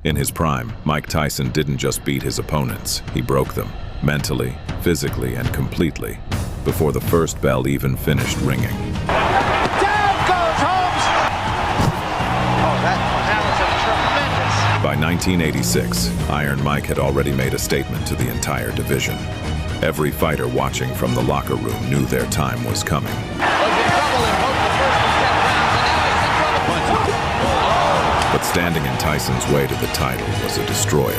In his prime, Mike Tyson didn't just beat his opponents, he broke them, mentally, physically, and completely, before the first bell even finished ringing. Down goes Holmes! Oh, that was a tremendous. By 1986, Iron Mike had already made a statement to the entire division. Every fighter watching from the locker room knew their time was coming. But standing in Tyson's way to the title was a destroyer.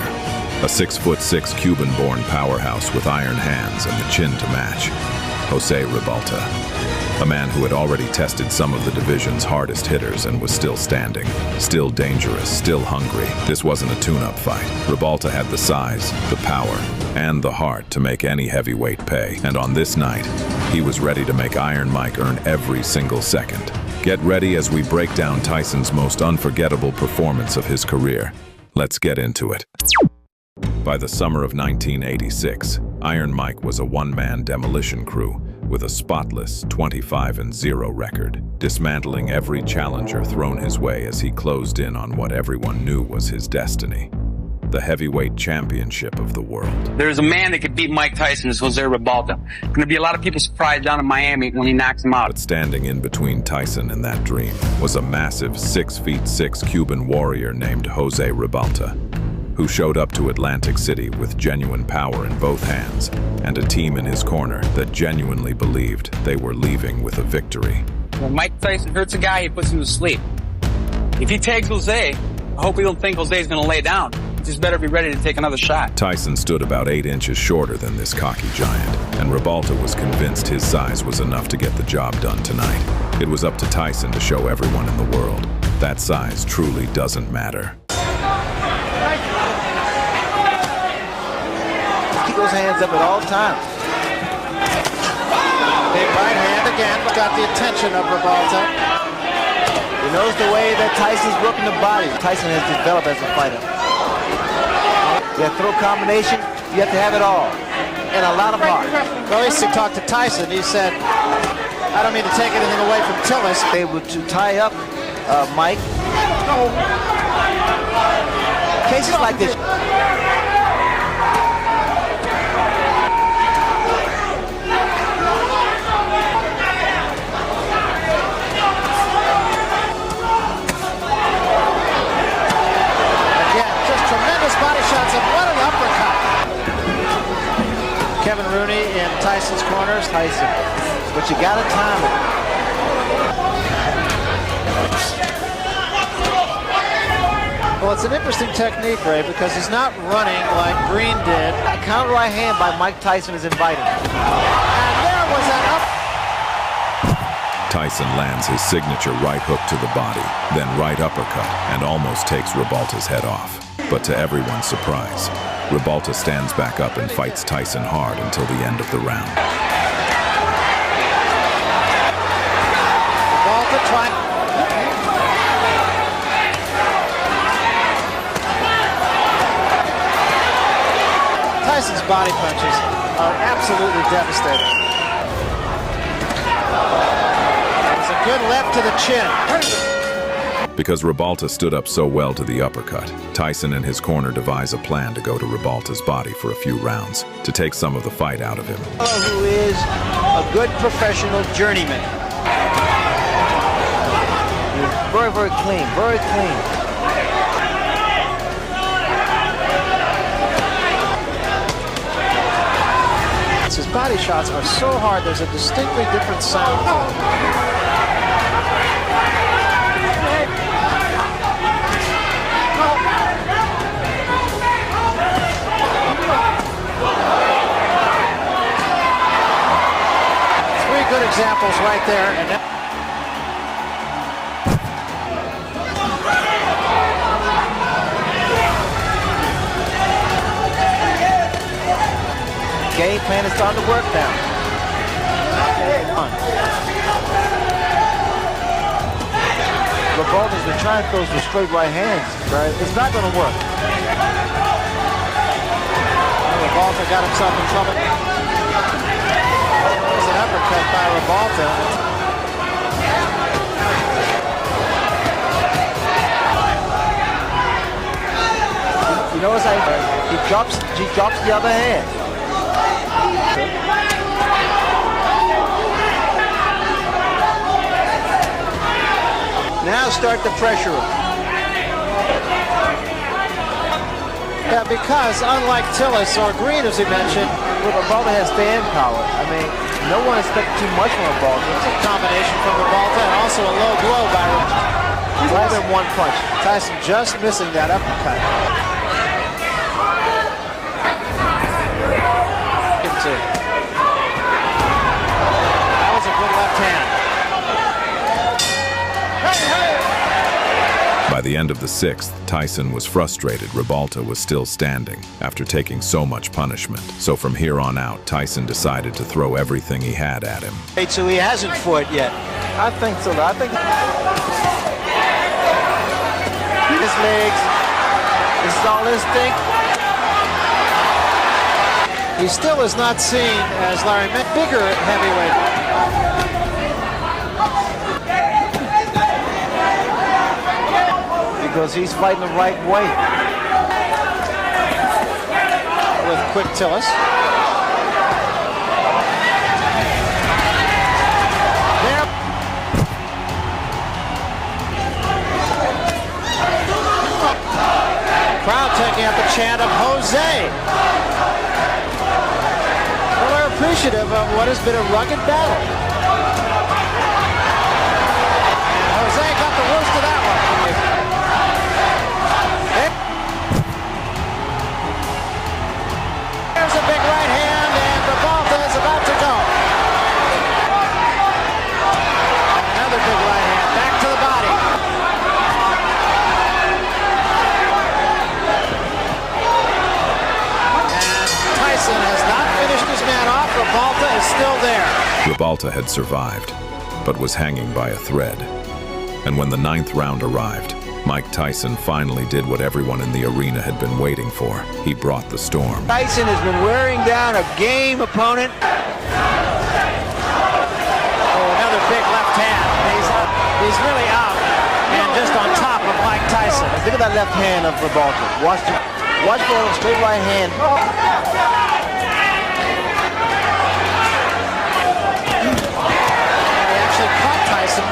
A 6'6" Cuban-born powerhouse with iron hands and the chin to match. Jose Ribalta. A man who had already tested some of the division's hardest hitters and was still standing. Still dangerous, still hungry. This wasn't a tune-up fight. Ribalta had the size, the power, and the heart to make any heavyweight pay. And on this night, he was ready to make Iron Mike earn every single second. Get ready as we break down Tyson's most unforgettable performance of his career. Let's get into it. By the summer of 1986, Iron Mike was a one-man demolition crew with a spotless 25-0 record, dismantling every challenger thrown his way as he closed in on what everyone knew was his destiny. The heavyweight championship of the world. There's a man that could beat Mike Tyson, is Jose Ribalta. Going to be a lot of people surprised down in Miami when he knocks him out. But standing in between Tyson and that dream was a massive 6'6" Cuban warrior named Jose Ribalta, who showed up to Atlantic City with genuine power in both hands and a team in his corner that genuinely believed they were leaving with a victory. When Mike Tyson hurts a guy, he puts him to sleep. If he tags Jose, I hope he don't think Jose's going to lay down. Just better be ready to take another shot. Tyson stood about 8 inches shorter than this cocky giant, and Ribalta was convinced his size was enough to get the job done tonight. It was up to Tyson to show everyone in the world that size truly doesn't matter. Keep those hands up at all times. Big right hand again, got the attention of Ribalta. He knows the way that Tyson's working the body. Tyson has developed as a fighter. You have to throw combination, you have to have it all. And a lot of heart. Well, he talked to Tyson. He said, I don't mean to take anything away from Tillis. Able to tie up Mike. Cases like this. Body shots and what an uppercut. Kevin Rooney in Tyson's corners. Tyson, but you gotta time it. Well, it's an interesting technique, Ray, because he's not running like Green did. A counter right hand by Mike Tyson is invited. And there was an up. Tyson lands his signature right hook to the body, then right uppercut, and almost takes Ribalta's head off. But to everyone's surprise, Ribalta stands back up and fights Tyson hard until the end of the round. Ribalta trying. Tyson's body punches are absolutely devastating. It's a good left to the chin. Because Ribalta stood up so well to the uppercut, Tyson and his corner devise a plan to go to Ribalta's body for a few rounds, to take some of the fight out of him. Who is a good professional journeyman. He's very, very clean, very clean. His body shots are so hard, there's a distinctly different sound to them. Good examples right there. And game plan is starting to work now. Ribalta's been trying to throw some straight right hands, right? It's not going to work. Ribalta got himself in trouble. An uppercut by Ribalta. You notice he drops the other hand. Now start the pressure. Yeah, because unlike Tillis or Green, as he mentioned, Rebalta has stand power. I mean, no one expects too much from Rebalta. it's a combination from Rebalta and also a low blow by Rebalta. More than one punch. Tyson just missing that uppercut. That was a good left hand. By the end of the sixth, Tyson was frustrated Rebalta was still standing after taking so much punishment. So from here on out, Tyson decided to throw everything he had at him. So he hasn't fought yet. I think so. I think his legs. This is all instinct. He still is not seen as Larry Mint, bigger heavyweight. Because he's fighting the right way. With quick Tillis. There. Crowd taking up a chant of Jose. Well, they're appreciative of what has been a rugged battle. And Jose got the worst of that one. There's a big right hand, and Rebalta is about to go. Another big right hand, back to the body. And Tyson has not finished his man off. Rebalta is still there. Rebalta had survived, but was hanging by a thread. And when the ninth round arrived, Mike Tyson finally did what everyone in the arena had been waiting for. He brought the storm. Tyson has been wearing down a game opponent. Oh, another big left hand. He's really out and just on top of Mike Tyson. Look at that left hand of Rebalta. Watch for a straight right hand. He actually caught Tyson.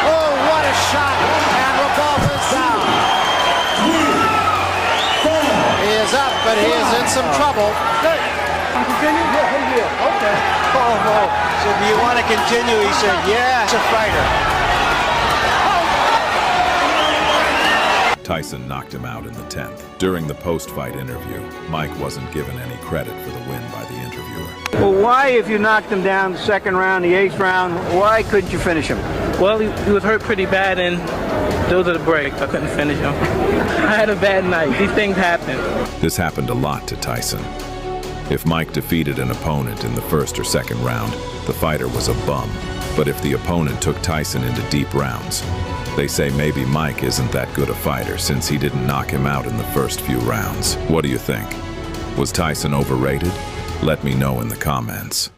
Oh, what a shot. And Rebalta's down. He is up, but he is in some trouble. Okay. Oh. So do you want to continue? He said, yeah, it's a fighter. Tyson knocked him out in the 10th. During the post-fight interview, Mike wasn't given any credit for the win by the interviewer. Well, why, if you knocked him down the second round, the eighth round, why couldn't you finish him? Well, he was hurt pretty bad, and those are the breaks. I couldn't finish him. I had a bad night. These things happen. This happened a lot to Tyson. If Mike defeated an opponent in the first or second round, the fighter was a bum. But if the opponent took Tyson into deep rounds, they say maybe Mike isn't that good a fighter since he didn't knock him out in the first few rounds. What do you think? Was Tyson overrated? Let me know in the comments.